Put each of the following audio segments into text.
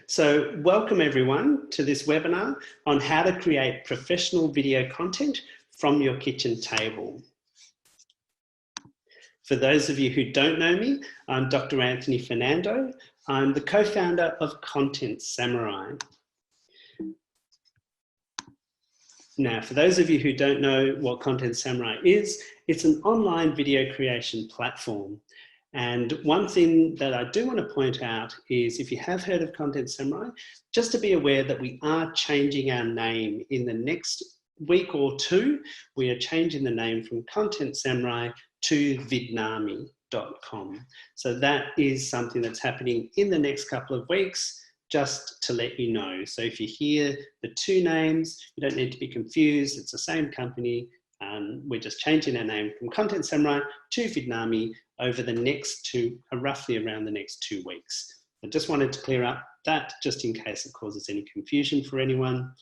So welcome everyone to this webinar on how to create professional video content from your kitchen table. For those of you who don't know me, I'm Dr. Anthony Fernando. I'm the co-founder of Content Samurai. Now, for those of you who don't know what Content Samurai is, it's an online video creation platform. And one thing that I do want to point out is if you have heard of Content Samurai, just to be aware that we are changing our name in the next week or two. We are changing the name from Content Samurai to vidnami.com. So that is something that's happening in the next couple of weeks, just to let you know. So if you hear the two names, you don't need to be confused. It's the same company. We're just changing our name from Content Samurai to Vidnami over the next roughly around the next 2 weeks. I just wanted to clear up that just in case it causes any confusion for anyone.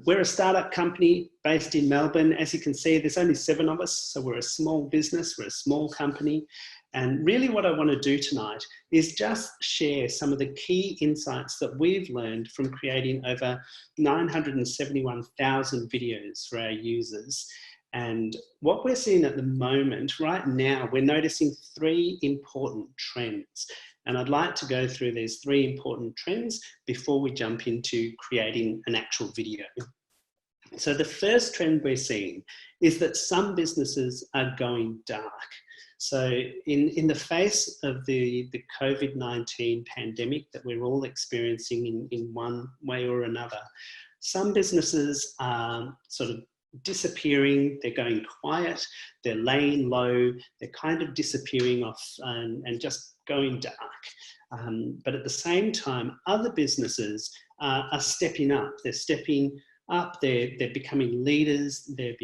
We're a startup company based in Melbourne. As you can see, there's only 7 of us, so we're a small business, we're a small company. And really what I want to do tonight is just share some of the key insights that we've learned from creating over 971,000 videos for our users. And what we're seeing at the moment, right now, we're noticing 3 important trends. And I'd like to go through these 3 important trends before we jump into creating an actual video. So the first trend we're seeing is that some businesses are going dark. So in the face of the COVID-19 pandemic that we're all experiencing in one way or another, some businesses are sort of disappearing, they're going quiet, they're laying low, they're kind of disappearing off and just going dark. But at the same time, other businesses are stepping up. They're stepping up, they're becoming leaders, they're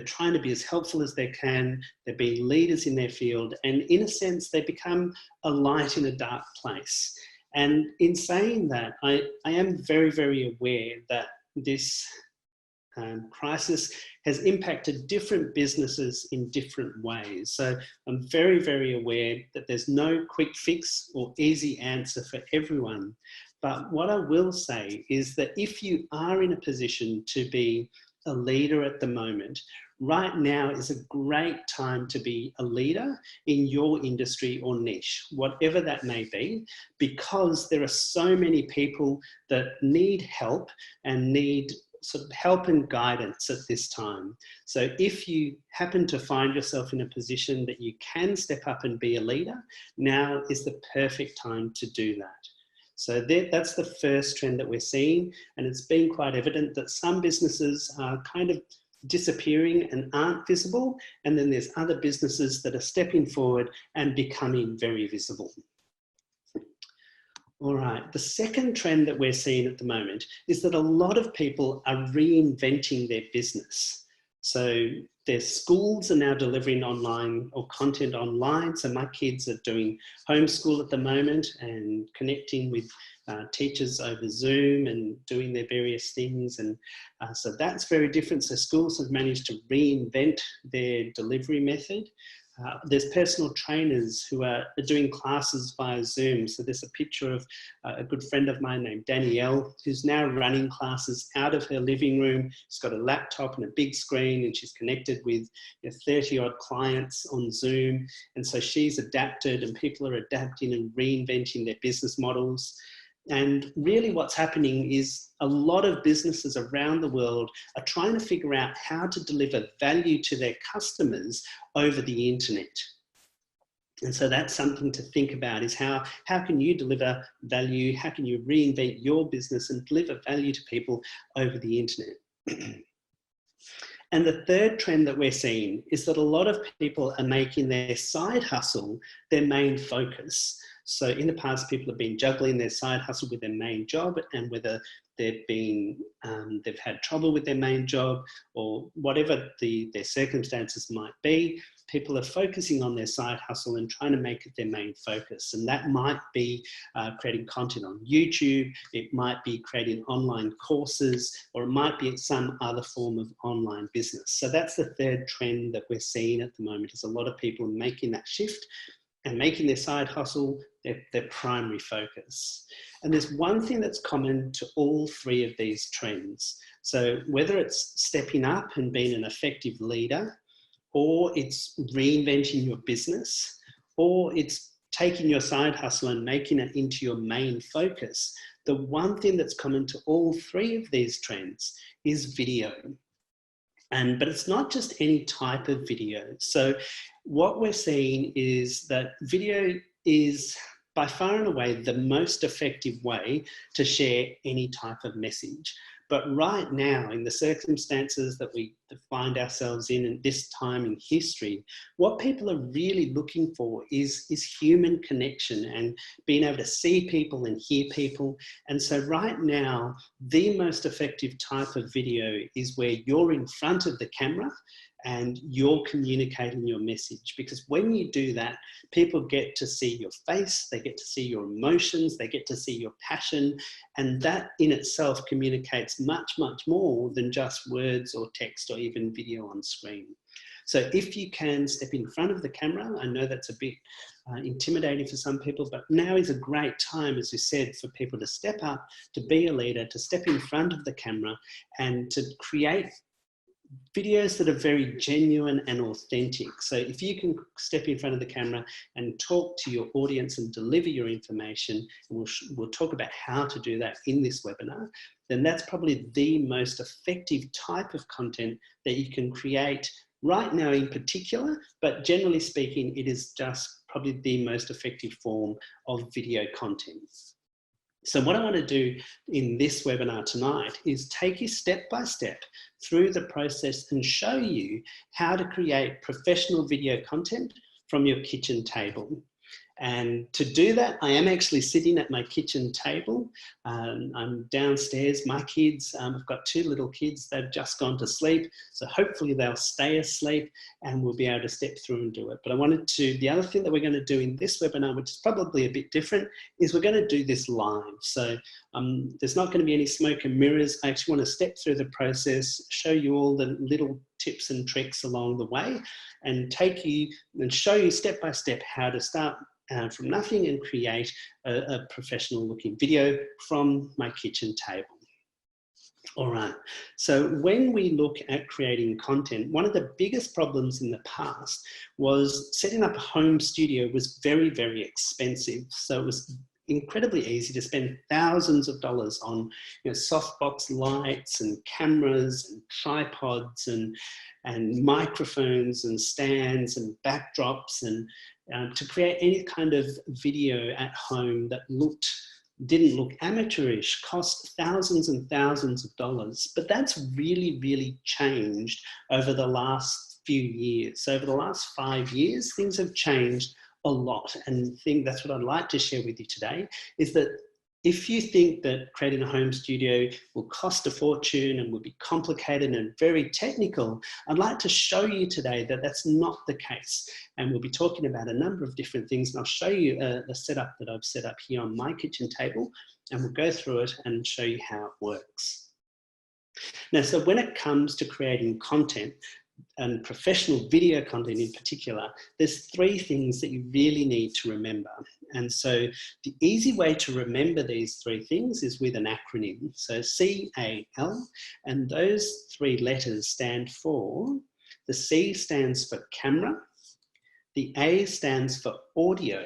trying to be as helpful as they can, they're being leaders in their field, and in a sense, they become a light in a dark place. And in saying that, I am very, very aware that this crisis has impacted different businesses in different ways. So I'm very, very aware that there's no quick fix or easy answer for everyone. But what I will say is that if you are in a position to be a leader at the moment, right now is a great time to be a leader in your industry or niche, whatever that may be, because there are so many people that need help and need sort of help and guidance at this time. So if you happen to find yourself in a position that you can step up and be a leader, now is the perfect time to do that. So that's the first trend that we're seeing, and it's been quite evident that some businesses are kind of disappearing and aren't visible, and then there's other businesses that are stepping forward and becoming very visible. All right, the second trend that we're seeing at the moment is that a lot of people are reinventing their business. So their schools are now delivering online or content online. So my kids are doing homeschool at the moment and connecting with teachers over Zoom and doing their various things. And so that's very different. So schools have managed to reinvent their delivery method. There's personal trainers who are doing classes via Zoom. So there's a picture of a good friend of mine named Danielle, who's now running classes out of her living room. She's got a laptop and a big screen, and she's connected with 30 odd clients on Zoom. And so she's adapted, and people are adapting and reinventing their business models. And really what's happening is a lot of businesses around the world are trying to figure out how to deliver value to their customers over the internet. And so that's something to think about, is how can you deliver value? How can you reinvent your business and deliver value to people over the internet? And the third trend that we're seeing is that a lot of people are making their side hustle their main focus. So in the past, people have been juggling their side hustle with their main job, and whether they've had trouble with their main job or whatever their circumstances might be, people are focusing on their side hustle and trying to make it their main focus. And that might be creating content on YouTube, it might be creating online courses, or it might be some other form of online business. So that's the third trend that we're seeing at the moment, is a lot of people making that shift and making their side hustle their primary focus. And there's one thing that's common to all three of these trends. So whether it's stepping up and being an effective leader, or it's reinventing your business, or it's taking your side hustle and making it into your main focus, the one thing that's common to all three of these trends is video. But it's not just any type of video. So what we're seeing is that video is by far and away the most effective way to share any type of message. But right now, in the circumstances that we find ourselves in at this time in history, what people are really looking for is human connection and being able to see people and hear people. And so right now, the most effective type of video is where you're in front of the camera and you're communicating your message. Because when you do that, people get to see your face, they get to see your emotions, they get to see your passion, and that in itself communicates much, much more than just words or text or even video on screen. So if you can step in front of the camera, I know that's a bit intimidating for some people, but now is a great time, as you said, for people to step up, to be a leader, to step in front of the camera and to create videos that are very genuine and authentic. So if you can step in front of the camera and talk to your audience and deliver your information, and we'll talk about how to do that in this webinar, then that's probably the most effective type of content that you can create right now in particular, but generally speaking, it is just probably the most effective form of video content. So what I want to do in this webinar tonight is take you step by step through the process and show you how to create professional video content from your kitchen table. And to do that, I am actually sitting at my kitchen table. I'm downstairs. My kids, I've got two little kids, they've just gone to sleep. So hopefully they'll stay asleep and we'll be able to step through and do it. But I wanted to, the other thing that we're going to do in this webinar, which is probably a bit different, is we're going to do this live. So there's not going to be any smoke and mirrors. I actually want to step through the process, show you all the little tips and tricks along the way, and take you and show you step by step how to start from nothing and create a professional looking video from my kitchen table. All right, so when we look at creating content, one of the biggest problems in the past was setting up a home studio was very, very expensive. So it was incredibly easy to spend thousands of dollars on softbox lights and cameras and tripods and microphones and stands and backdrops and to create any kind of video at home that didn't look amateurish, cost thousands and thousands of dollars. But that's really, really changed over the last few years. So over the last 5 years, things have changed a lot. And I think that's what I'd like to share with you today, is that if you think that creating a home studio will cost a fortune and will be complicated and very technical, I'd like to show you today that that's not the case. And we'll be talking about a number of different things. And I'll show you the setup that I've set up here on my kitchen table, and we'll go through it and show you how it works. Now, so when it comes to creating content, and professional video content in particular, there's 3 things that you really need to remember. And so the easy way to remember these 3 things is with an acronym. So CAL, and those 3 letters stand for, the C stands for camera, the A stands for audio,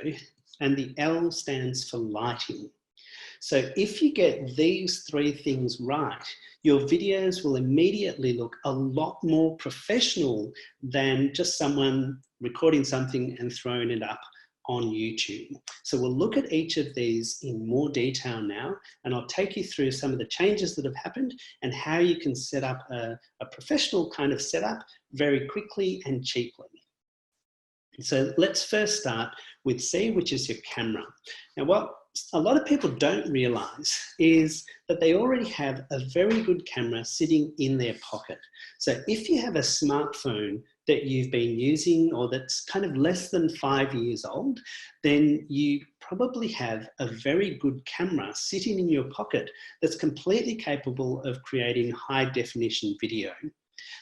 and the L stands for lighting. So if you get these 3 things right, your videos will immediately look a lot more professional than just someone recording something and throwing it up on YouTube. So we'll look at each of these in more detail now, and I'll take you through some of the changes that have happened and how you can set up a professional kind of setup very quickly and cheaply. So let's first start with C, which is your camera. Now, what a lot of people don't realize is that they already have a very good camera sitting in their pocket. So if you have a smartphone that you've been using or that's kind of less than 5 years old, then you probably have a very good camera sitting in your pocket that's completely capable of creating high definition video.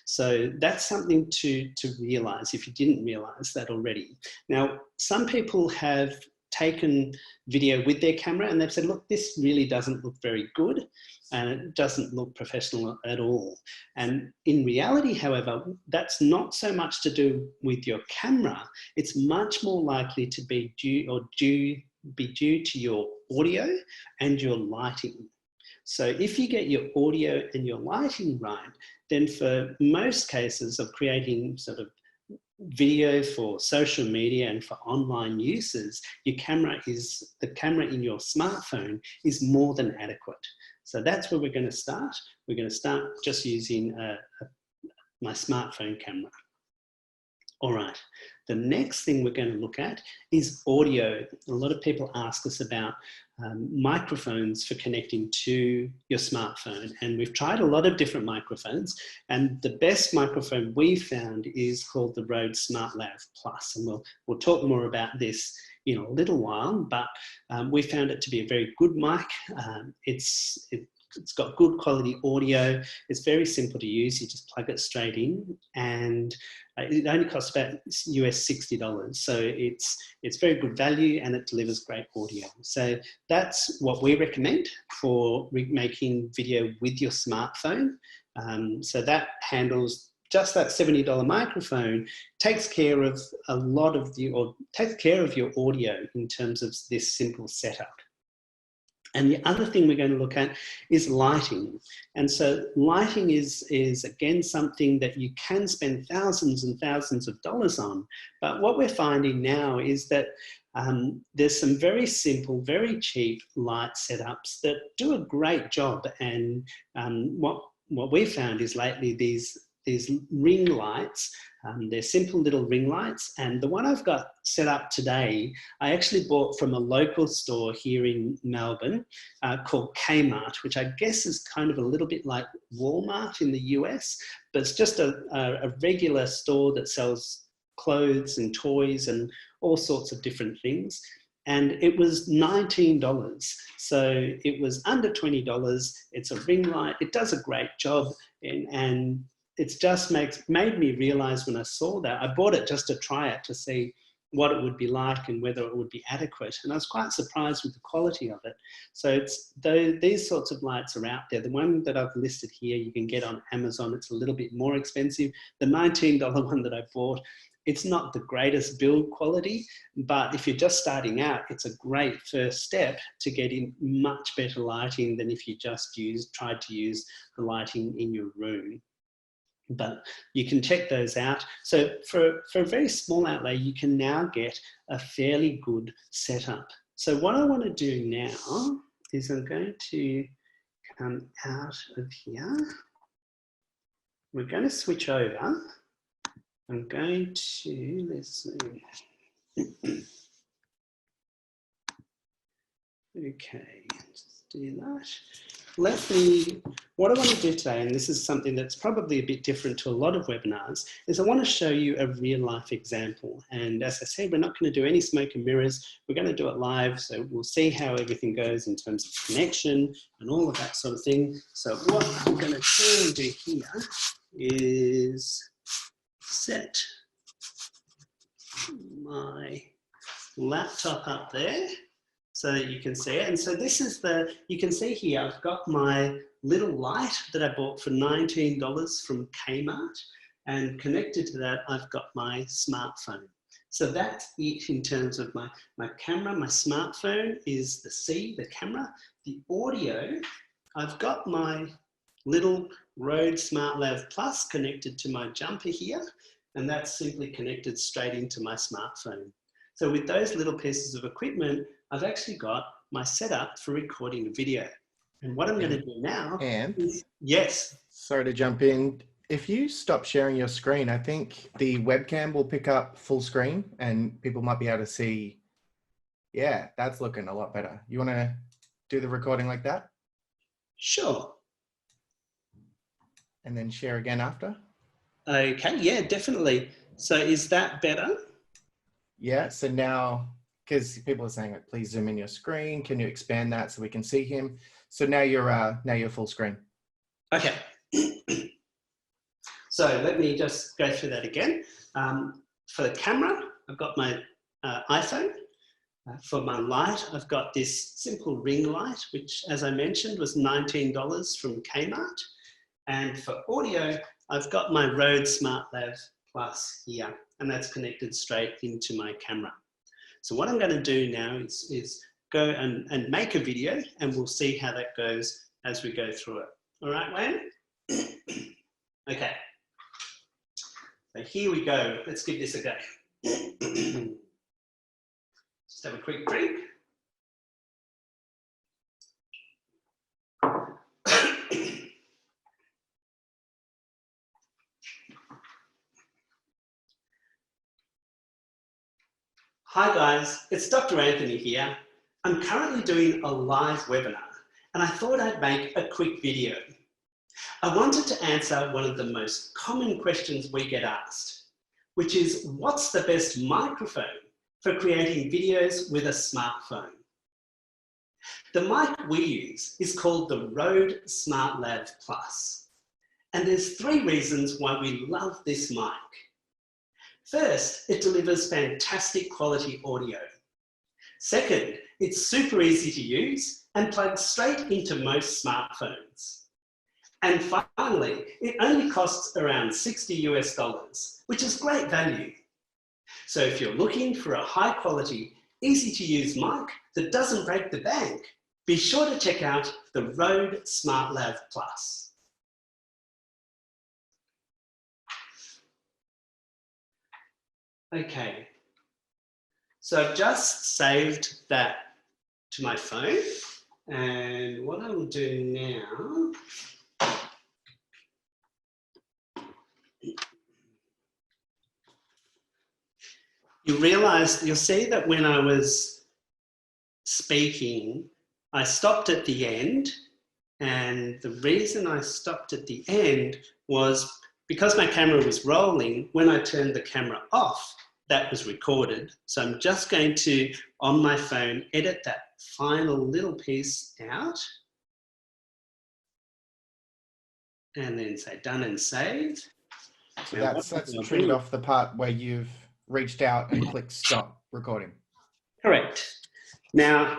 So that's something to realize if you didn't realize that already. Now, some people have taken video with their camera and they've said, look, this really doesn't look very good and it doesn't look professional at all. And in reality, however, that's not so much to do with your camera. It's much more likely to be due to your audio and your lighting. So if you get your audio and your lighting right, then for most cases of creating sort of video for social media and for online uses, the camera in your smartphone is more than adequate. So that's where we're going to start. We're going to start just using my smartphone camera. All right, the next thing we're going to look at is audio. A lot of people ask us about microphones for connecting to your smartphone, and we've tried a lot of different microphones, and the best microphone we found is called the Rode SmartLav Plus, and we'll talk more about this in a little while, but we found it to be a very good mic. It's got good quality audio. It's very simple to use. You just plug it straight in, and it only costs about US $60. So it's very good value and it delivers great audio. So that's what we recommend for making video with your smartphone. So that handles just that $70 microphone, takes care of a lot of takes care of your audio in terms of this simple setup. And the other thing we're going to look at is lighting. And so lighting is again something that you can spend thousands and thousands of dollars on. But what we're finding now is that there's some very simple, very cheap light setups that do a great job. And what we found is lately these ring lights. They're simple little ring lights, and the one I've got set up today, I actually bought from a local store here in Melbourne called Kmart, which I guess is kind of a little bit like Walmart in the US, but it's just a regular store that sells clothes and toys and all sorts of different things. And it was $19. So it was under $20. It's a ring light. It does a great job, and it's just made me realize when I saw that, I bought it just to try it, to see what it would be like and whether it would be adequate. And I was quite surprised with the quality of it. So these sorts of lights are out there. The one that I've listed here, you can get on Amazon. It's a little bit more expensive. The $19 one that I bought, it's not the greatest build quality, but if you're just starting out, it's a great first step to getting much better lighting than if you just tried to use the lighting in your room. But you can check those out. So for a very small outlay, you can now get a fairly good setup. So what I want to do now is I'm going to come out of here. We're going to switch over. I'm going to, let's see. Okay, just do that. What I want to do today, and this is something that's probably a bit different to a lot of webinars, is I want to show you a real life example. And as I said, we're not going to do any smoke and mirrors. We're going to do it live. So we'll see how everything goes in terms of connection and all of that sort of thing. So what I'm going to do here is set my laptop up there so that you can see it. And so this is you can see here, I've got my little light that I bought for $19 from Kmart, and connected to that, I've got my smartphone. So that's it in terms of my camera. My smartphone is the camera. The audio, I've got my little Rode SmartLav Plus connected to my jumper here, and that's simply connected straight into my smartphone. So with those little pieces of equipment, I've actually got my setup for recording a video. And what I'm going to do now is, yes. Sorry to jump in. If you stop sharing your screen, I think the webcam will pick up full screen and people might be able to see. Yeah, that's looking a lot better. You want to do the recording like that? Sure. And then share again after? Okay, yeah, definitely. So is that better? Yeah, so now, because people are saying, like, please zoom in your screen. Can you expand that so we can see him? So now you're full screen. Okay. So let me just go through that again. For the camera, I've got my iPhone. For my light, I've got this simple ring light, which, as I mentioned, was $19 from Kmart. And for audio, I've got my Rode SmartLav Plus here, and that's connected straight into my camera. So what I'm going to do now is go and make a video, and we'll see how that goes as we go through it. All right, Wayne? Okay. So here we go. Let's give this a go. Just have a quick drink. Hi guys, it's Dr. Anthony here. I'm currently doing a live webinar and I thought I'd make a quick video. I wanted to answer one of the most common questions we get asked, which is what's the best microphone for creating videos with a smartphone? The mic we use is called the Rode SmartLav Plus. And there's 3 reasons why we love this mic. First, it delivers fantastic quality audio. Second, it's super easy to use and plugs straight into most smartphones. And finally, it only costs around $60 US, which is great value. So if you're looking for a high quality, easy to use mic that doesn't break the bank, be sure to check out the Rode SmartLav Plus. Okay, so I've just saved that to my phone, and what I will do now, you'll see that when I was speaking, I stopped at the end, and the reason I stopped at the end was because my camera was rolling. When I turned the camera off, that was recorded. So I'm just going to, on my phone, edit that final little piece out. And then say done and save. So that's trimmed off the part where you've reached out and clicked stop recording. Correct. Now,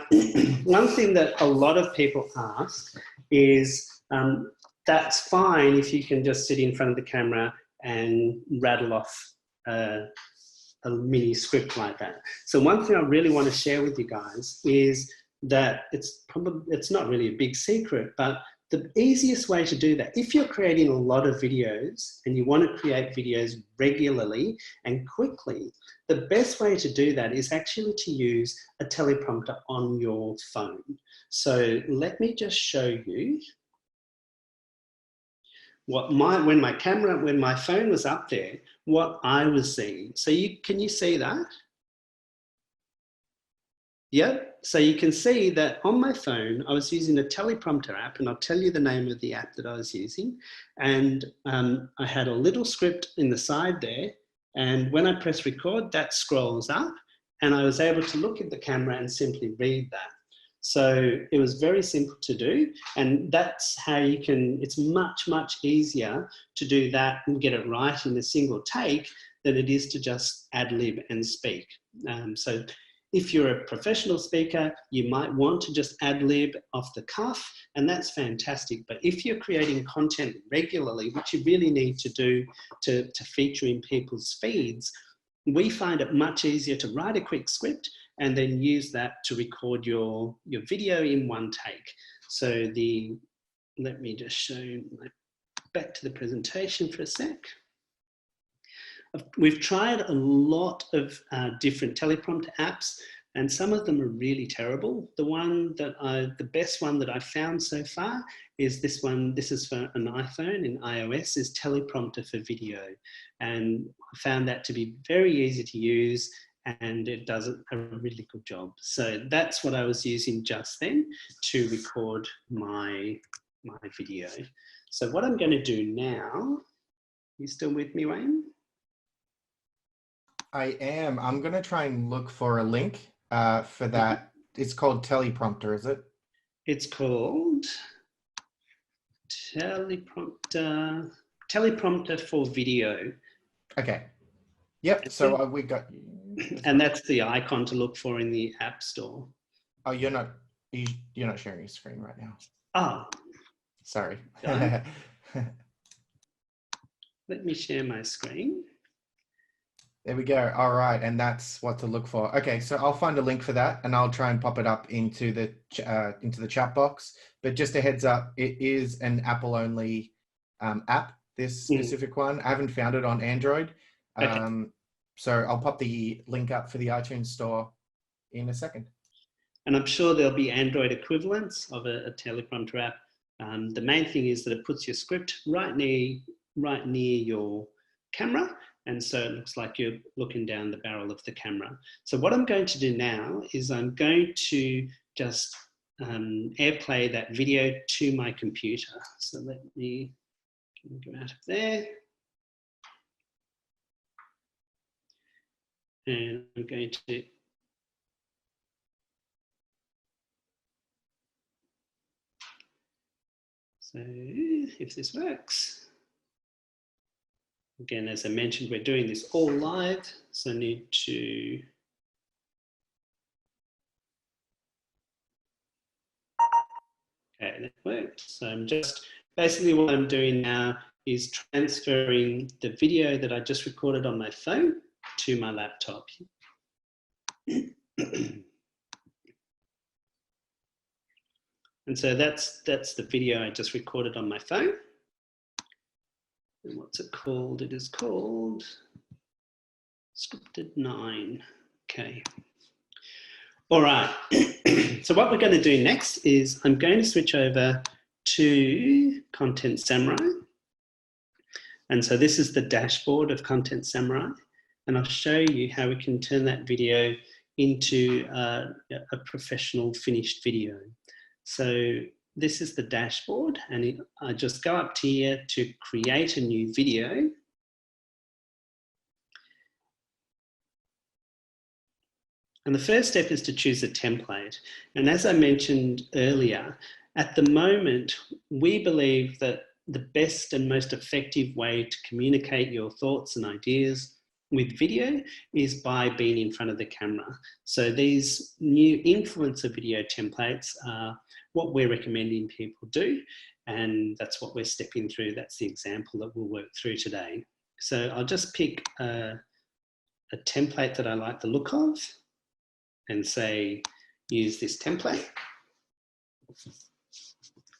one thing that a lot of people ask is, that's fine if you can just sit in front of the camera and rattle off a mini script like that. So one thing I really want to share with you guys is that it's not really a big secret, but the easiest way to do that, if you're creating a lot of videos and you want to create videos regularly and quickly, the best way to do that is actually to use a teleprompter on your phone. So let me just show you what when my phone was up there, what I was seeing. So can you see that? Yep. So you can see that on my phone, I was using a teleprompter app, and I'll tell you the name of the app that I was using. And I had a little script in the side there. And when I press record, that scrolls up, and I was able to look at the camera and simply read that. So it was very simple to do, and that's how you can, it's much, much easier to do that and get it right in a single take than it is to just ad lib and speak. So if you're a professional speaker, you might want to just ad lib off the cuff, and that's fantastic. But if you're creating content regularly, which you really need to do to feature in people's feeds, we find it much easier to write a quick script and then use that to record your video in one take. So let me just show back to the presentation for a sec. We've tried a lot of different teleprompter apps, and some of them are really terrible. The best one that I've found so far is this one. This is for an iPhone in iOS, is Teleprompter for Video. And I found that to be very easy to use, and it does a really good job. So that's what I was using just then to record my video. So what I'm going to do now, you still with me, Wayne? I am. I'm going to try and look for a link for that. It's called Teleprompter, is it? It's called Teleprompter teleprompter for video. Okay. Yep. So we got. And that's the icon to look for in the App Store. Oh, you're not sharing your screen right now. Oh, sorry. Let me share my screen. There we go. All right, and that's what to look for. Okay, so I'll find a link for that, and I'll try and pop it up into the chat box. But just a heads up, it is an Apple-only app. This specific one, I haven't found it on Android. Okay. So I'll pop the link up for the iTunes Store in a second. And I'm sure there'll be Android equivalents of a teleprompter app. The main thing is that it puts your script right near your camera. And so it looks like you're looking down the barrel of the camera. So what I'm going to do now is I'm going to just AirPlay that video to my computer. So let me go out of there. And I'm going to so if this works. Again, as I mentioned, we're doing this all live, so I need to okay, that worked. So I'm just basically what I'm doing now is transferring the video that I just recorded on my phone to my laptop. And so that's the video I just recorded on my phone. And what's it called? It is called Scripted 9. Okay. All right. So what we're going to do next is I'm going to switch over to Content Samurai. And so this is the dashboard of Content Samurai. And I'll show you how we can turn that video into a professional finished video. So this is the dashboard, and I just go up to here to create a new video. And the first step is to choose a template. And as I mentioned earlier, at the moment, we believe that the best and most effective way to communicate your thoughts and ideas with video is by being in front of the camera. So these new influencer video templates are what we're recommending people do, and that's what we're stepping through. That's the example that we'll work through today. So I'll just pick a template that I like the look of and say, use this template.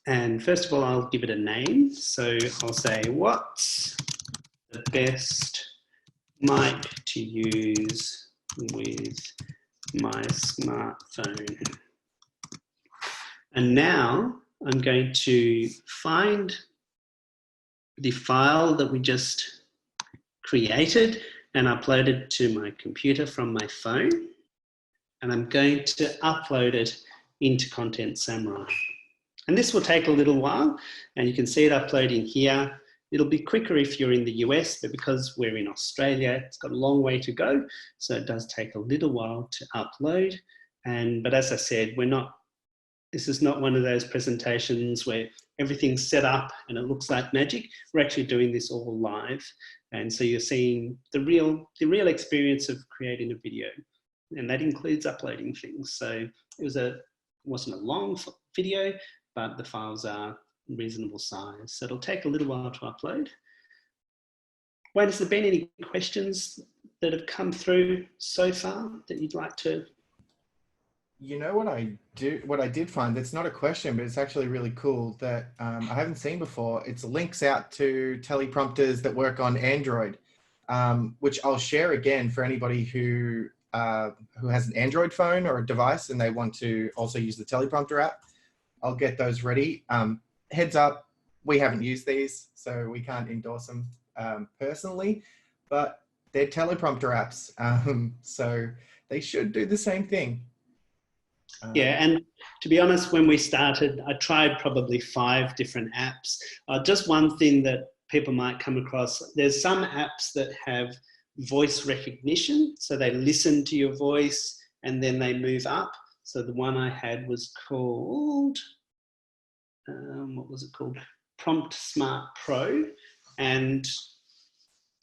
And first of all, I'll give it a name. So I'll say, what's the best mic to use with my smartphone? And now I'm going to find the file that we just created and uploaded to my computer from my phone. And I'm going to upload it into Content Samurai. And this will take a little while, and you can see it uploading here. It'll be quicker if you're in the US, but because we're in Australia, it's got a long way to go. So it does take a little while to upload. But as I said, this is not one of those presentations where everything's set up and it looks like magic. We're actually doing this all live. And so you're seeing the real experience of creating a video. And that includes uploading things. So it wasn't a long video, but the files are reasonable size. So it'll take a little while to upload. Wayne, has there been any questions that have come through so far that you'd like to? You know what I did find, that's not a question, but it's actually really cool that I haven't seen before. It's links out to teleprompters that work on Android, which I'll share again for anybody who has an Android phone or a device and they want to also use the teleprompter app. I'll get those ready. Heads up, we haven't used these, so we can't endorse them personally, but they're teleprompter apps, so they should do the same thing. Yeah, and to be honest, when we started, I tried probably 5 different apps. Just one thing that people might come across, there's some apps that have voice recognition, so they listen to your voice and then they move up. So the one I had was called, what was it called? Prompt Smart Pro. And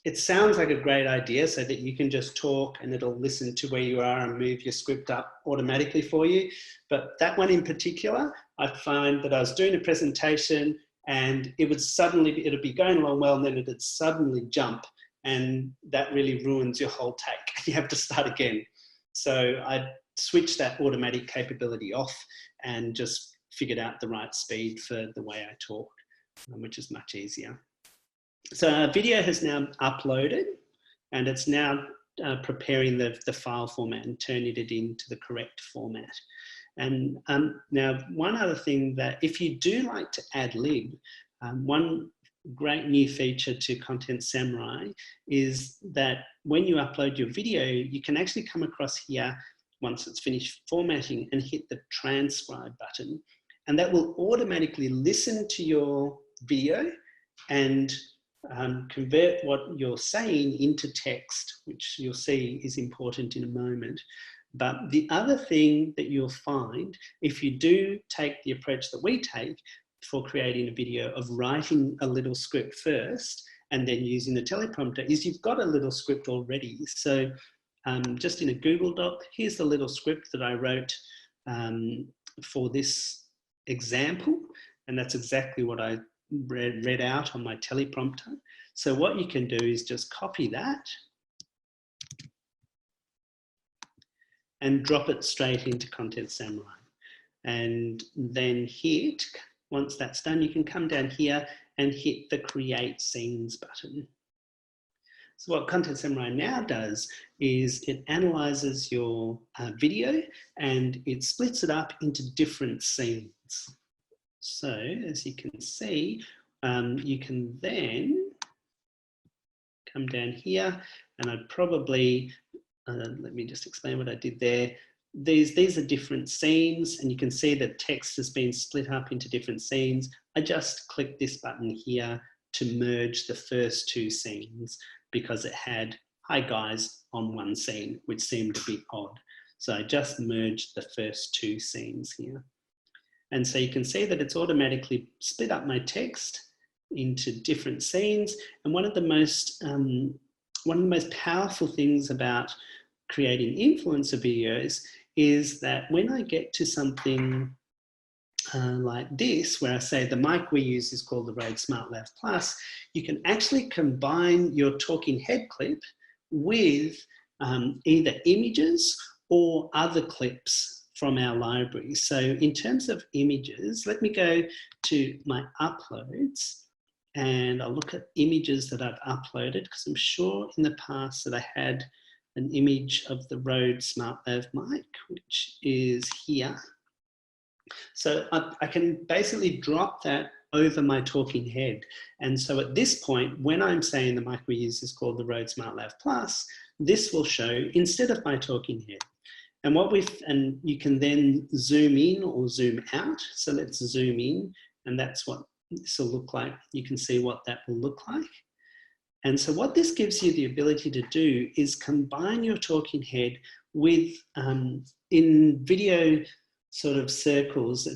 it sounds like a great idea so that you can just talk and it'll listen to where you are and move your script up automatically for you. But that one in particular, I find that I was doing a presentation and it would suddenly, it'd be going along well and then it'd suddenly jump, and that really ruins your whole take. You have to start again. So I switched that automatic capability off and just figured out the right speed for the way I talk, which is much easier. So our video has now uploaded and it's now preparing the file format and turning it into the correct format. And now one other thing, that if you do like to ad lib, one great new feature to Content Samurai is that when you upload your video, you can actually come across here once it's finished formatting and hit the transcribe button, and that will automatically listen to your video and convert what you're saying into text, which you'll see is important in a moment. But the other thing that you'll find, if you do take the approach that we take for creating a video of writing a little script first and then using the teleprompter, is you've got a little script already. So just in a Google Doc, here's the little script that I wrote for this example. And that's exactly what I read out on my teleprompter. So what you can do is just copy that and drop it straight into Content Samurai. And then hit, once that's done, you can come down here and hit the Create Scenes button. So what Content Samurai now does is it analyzes your video and it splits it up into different scenes. So as you can see, you can then come down here, and I'd probably, let me just explain what I did there. These are different scenes, and you can see that text has been split up into different scenes. I just clicked this button here to merge the first two scenes because it had "Hi guys" on one scene, which seemed a bit odd. So I just merged the first two scenes here. And so you can see that it's automatically split up my text into different scenes. And one of the most powerful things about creating influencer videos is that when I get to something like this, where I say the mic we use is called the Rode SmartLav Plus, you can actually combine your talking head clip with either images or other clips from our library. So in terms of images, let me go to my uploads and I'll look at images that I've uploaded, because I'm sure in the past that I had an image of the Rode SmartLav mic, which is here. So I can basically drop that over my talking head. And so at this point, when I'm saying the mic we use is called the Rode SmartLav Plus, this will show instead of my talking head. And you can then zoom in or zoom out. So let's zoom in, and that's what this will look like. You can see what that will look like. And so what this gives you the ability to do is combine your talking head with, in video sort of circles,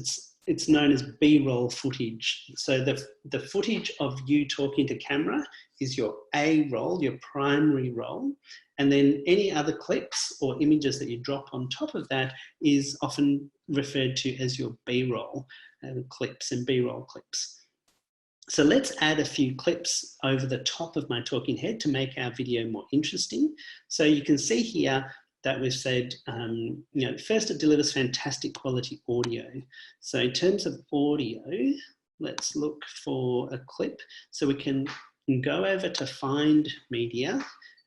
it's known as B-roll footage. So the footage of you talking to camera is your A roll, your primary roll. And then any other clips or images that you drop on top of that is often referred to as your B-roll clips and B-roll clips. So let's add a few clips over the top of my talking head to make our video more interesting. So you can see here that we've said, first it delivers fantastic quality audio. So in terms of audio, let's look for a clip. So we can go over to Find Media,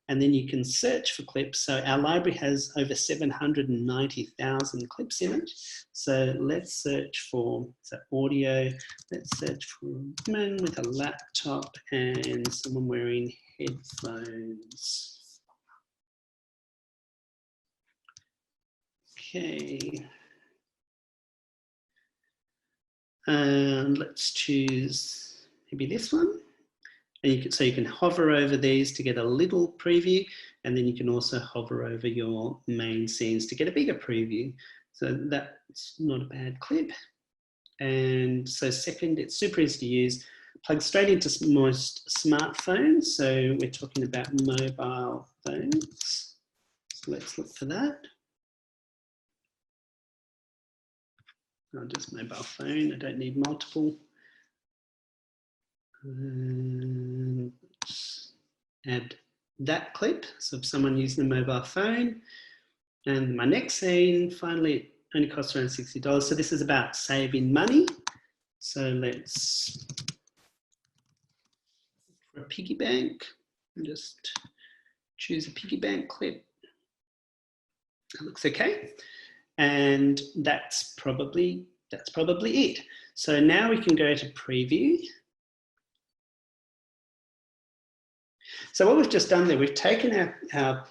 and then you can search for clips. So our library has over 790,000 clips in it. So let's search for audio. Let's search for a woman with a laptop and someone wearing headphones. Okay. And let's choose maybe this one. And so you can hover over these to get a little preview, and then you can also hover over your main scenes to get a bigger preview. So that's not a bad clip. And so second, it's super easy to use. plugs straight into most smartphones. So we're talking about mobile phones. So let's look for that. Not just mobile phone, I don't need multiple. Let's add that clip. So if someone using a mobile phone, and my next scene, finally, it only costs around $60. So this is about saving money. So let's, for a piggy bank, just choose a piggy bank clip. That looks okay. And that's probably it. So now we can go to preview. So what we've just done there, we've taken our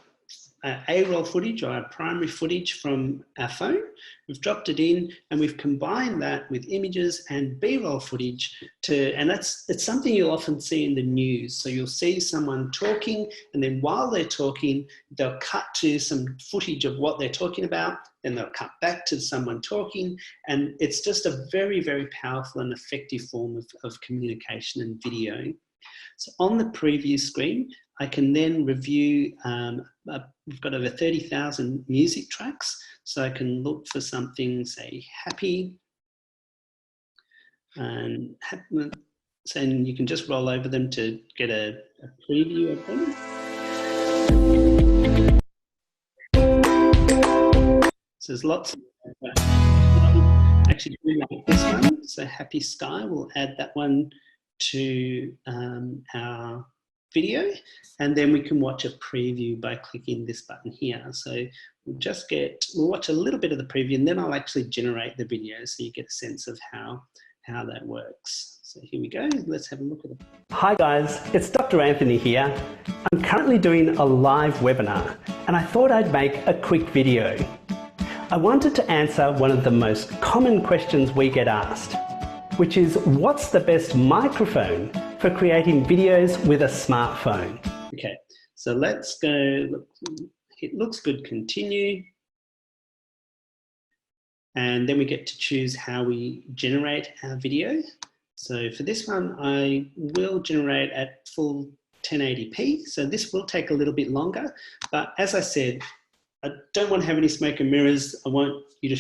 A-roll footage, or our primary footage from our phone, we've dropped it in, and we've combined that with images and B-roll footage and it's something you'll often see in the news. So you'll see someone talking, and then while they're talking, they'll cut to some footage of what they're talking about, then they'll cut back to someone talking, and it's just a very, very powerful and effective form of communication and videoing. So on the preview screen, I can then review, we've got over 30,000 music tracks. So I can look for something, say, happy. And so you can just roll over them to get a preview of them. So there's lots of, actually do like this one. So Happy Sky, we'll add that one to our video, and then we can watch a preview by clicking this button here. So we'll watch a little bit of the preview, and then I'll actually generate the video so you get a sense of how that works. So here we go, let's have a look at it. Hi guys, it's Dr. Anthony here. I'm currently doing a live webinar, and I thought I'd make a quick video. I wanted to answer one of the most common questions we get asked, which is, what's the best microphone for creating videos with a smartphone? Okay, so let's go, it looks good, continue. And then we get to choose how we generate our video. So for this one, I will generate at full 1080p. So this will take a little bit longer, but as I said, I don't want to have any smoke and mirrors. I want you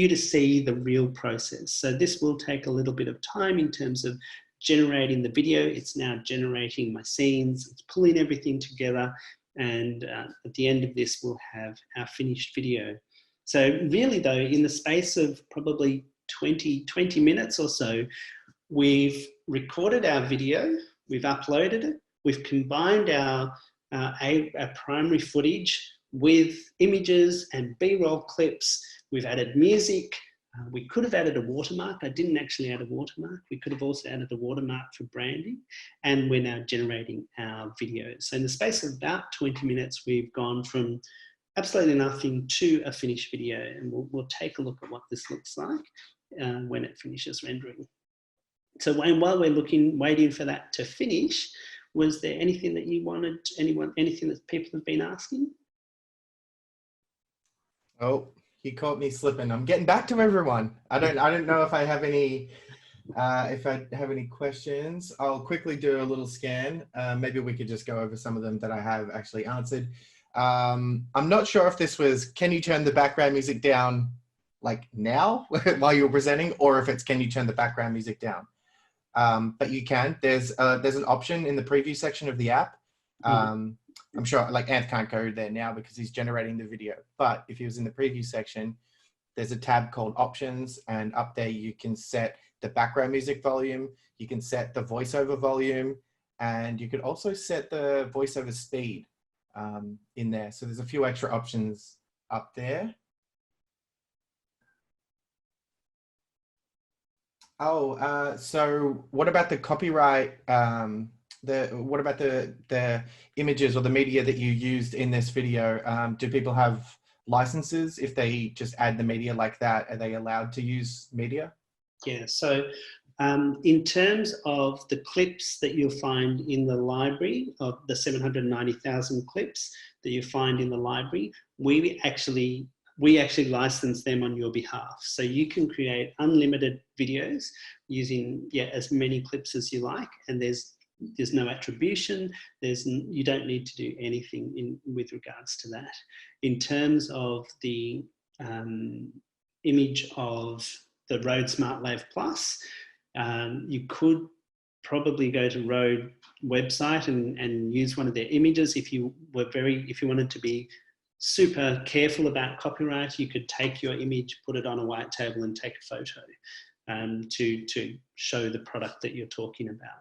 to see the real process. So this will take a little bit of time in terms of generating the video. It's now generating my scenes, it's pulling everything together, and at the end of this we'll have our finished video. So really though, in the space of probably 20 minutes or so, we've recorded our video, we've uploaded it, we've combined our primary footage with images and B-roll clips. We've added music. We could have added a watermark. I didn't actually add a watermark. We could have also added a watermark for branding, and we're now generating our videos. So in the space of about 20 minutes, we've gone from absolutely nothing to a finished video, and we'll take a look at what this looks like when it finishes rendering. So Wayne, while we're waiting for that to finish, was there anything that you wanted, anything that people have been asking? Oh, he caught me slipping. I'm getting back to everyone. I don't know if I have any questions. I'll quickly do a little scan. Maybe we could just go over some of them that I have actually answered. I'm not sure if this was, can you turn the background music down like now while you're presenting, or if it's, can you turn the background music down? But you can. There's an option in the preview section of the app. I'm sure like Anth can't go there now because he's generating the video, but if he was in the preview section, there's a tab called options, and up there you can set the background music volume, you can set the voiceover volume, and you could also set the voiceover speed in there. So there's a few extra options up there. Oh, so what about the copyright? What about the images or the media that you used in this video? Do people have licenses if they just add the media like that? Are they allowed to use media? Yeah, so in terms of the clips that you'll find in the library, of the 790,000 clips that you find in the library, we actually we actually license them on your behalf. So you can create unlimited videos using as many clips as you like, and there's no attribution. You don't need to do anything with regards to that. In terms of the image of the Rode SmartLav Plus, you could probably go to Rode website and use one of their images. If you wanted to be super careful about copyright, you could take your image, put it on a white table and take a photo to show the product that you're talking about.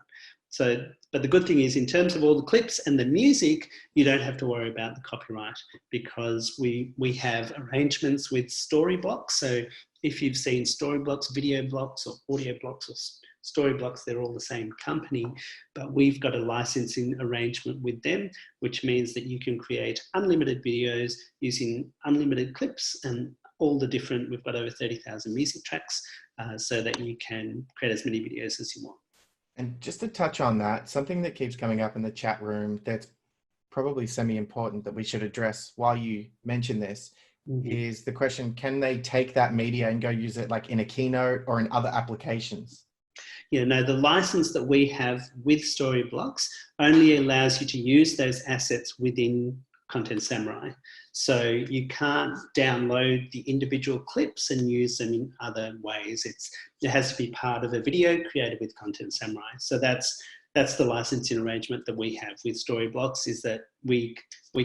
So, but the good thing is, in terms of all the clips and the music, you don't have to worry about the copyright, because we have arrangements with Storyblocks. So if you've seen Storyblocks, Video Blocks, or Audio Blocks, or Storyblocks, they're all the same company, but we've got a licensing arrangement with them, which means that you can create unlimited videos using unlimited clips and all the different, we've got over 30,000 music tracks, so that you can create as many videos as you want. And just to touch on that, something that keeps coming up in the chat room that's probably semi-important that we should address while you mention this is the question, can they take that media and go use it like in a Keynote or in other applications? Yeah, no, the license that we have with Storyblocks only allows you to use those assets within Content Samurai. So you can't download the individual clips and use them in other ways. It has to be part of a video created with Content Samurai. So that's the licensing arrangement that we have with Storyblocks, is that we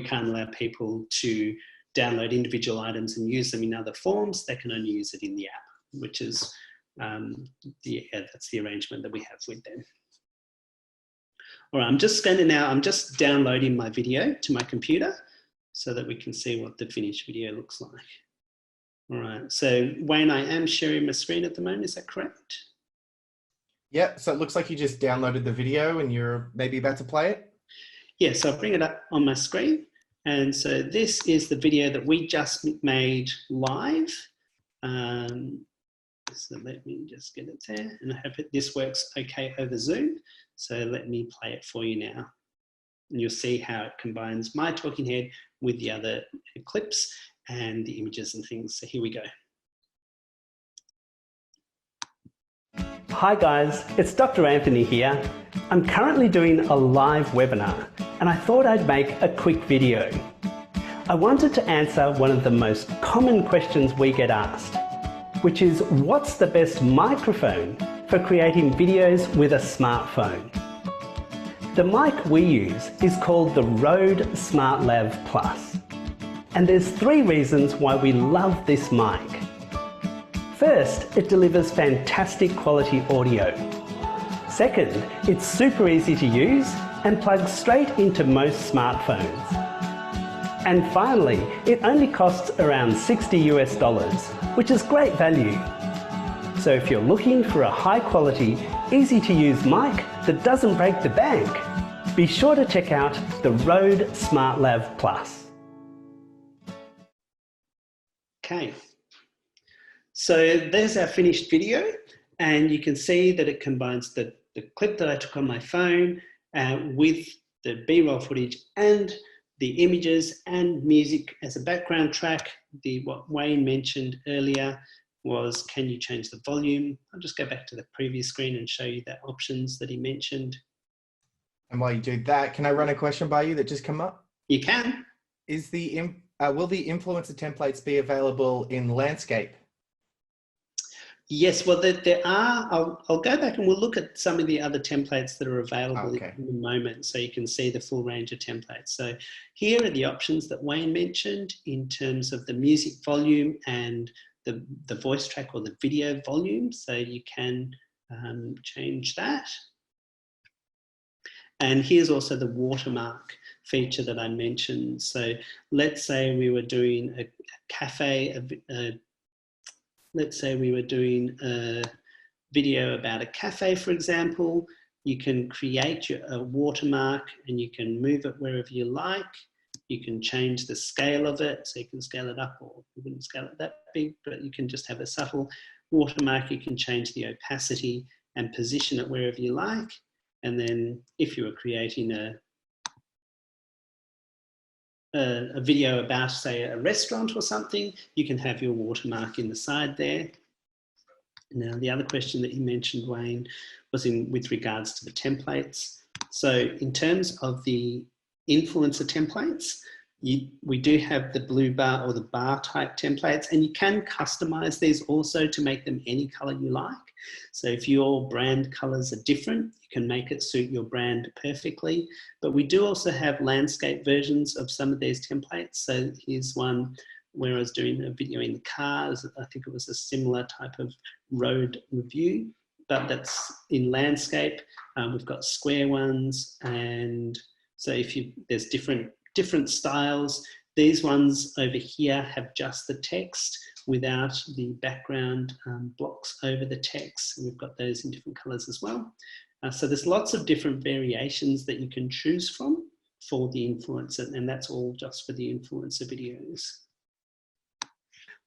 can't allow people to download individual items and use them in other forms. They can only use it in the app, which is that's the arrangement that we have with them. All right, I'm just downloading my video to my computer so that we can see what the finished video looks like. All right, so Wayne, I am sharing my screen at the moment, is that correct? Yeah, so it looks like you just downloaded the video and you're maybe about to play it? Yeah, so I'll bring it up on my screen. And so this is the video that we just made live. So let me just get it there, and I hope this works okay over Zoom. So let me play it for you now. And you'll see how it combines my talking head with the other clips and the images and things. So here we go. Hi guys, it's Dr. Anthony here. I'm currently doing a live webinar and I thought I'd make a quick video. I wanted to answer one of the most common questions we get asked, which is what's the best microphone for creating videos with a smartphone? The mic we use is called the Rode SmartLav Plus. And there's 3 reasons why we love this mic. First, it delivers fantastic quality audio. Second, it's super easy to use and plugs straight into most smartphones. And finally, it only costs around $60 US, which is great value. So if you're looking for a high quality, easy to use mic that doesn't break the bank, be sure to check out the Rode SmartLav Plus. Okay, so there's our finished video, and you can see that it combines the clip that I took on my phone with the B-roll footage and the images and music as a background track. What Wayne mentioned earlier was, can you change the volume? I'll just go back to the previous screen and show you the options that he mentioned. And while you do that, can I run a question by you that just come up? You can. Is will the influencer templates be available in landscape? Yes, well, there are. I'll go back and we'll look at some of the other templates that are available in the moment, so you can see the full range of templates. So here are the options that Wayne mentioned in terms of the music volume and the voice track or the video volume. So you can change that. And here's also the watermark feature that I mentioned. So let's say we were doing a cafe, let's say we were doing a video about a cafe, for example. You can create a watermark and you can move it wherever you like. You can change the scale of it, so you can scale it up, or you wouldn't scale it that big, but you can just have a subtle watermark. You can change the opacity and position it wherever you like. And then if you were creating a video about, say, a restaurant or something, you can have your watermark in the side there. Now, the other question that you mentioned, Wayne, was with regards to the templates. So in terms of the influencer templates, we do have the blue bar or the bar type templates, and you can customize these also to make them any color you like. So if your brand colors are different, you can make it suit your brand perfectly. But we do also have landscape versions of some of these templates. So here's one where I was doing a video in the cars. I think it was a similar type of road review, but that's in landscape. We've got square ones, and so there's different styles. These ones over here have just the text without the background blocks over the text. We've got those in different colors as well. So there's lots of different variations that you can choose from for the influencer, and that's all just for the influencer videos.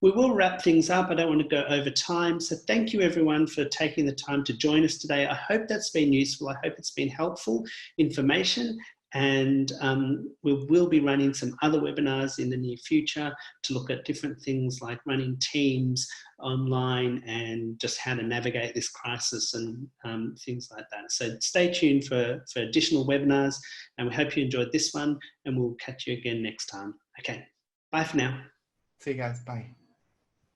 We will wrap things up. I don't want to go over time. So thank you everyone for taking the time to join us today. I hope that's been useful. I hope it's been helpful information. And we will be running some other webinars in the near future to look at different things like running teams online and just how to navigate this crisis and things like that. So stay tuned for additional webinars, and we hope you enjoyed this one, and we'll catch you again next time. Okay, bye for now. See you guys, bye.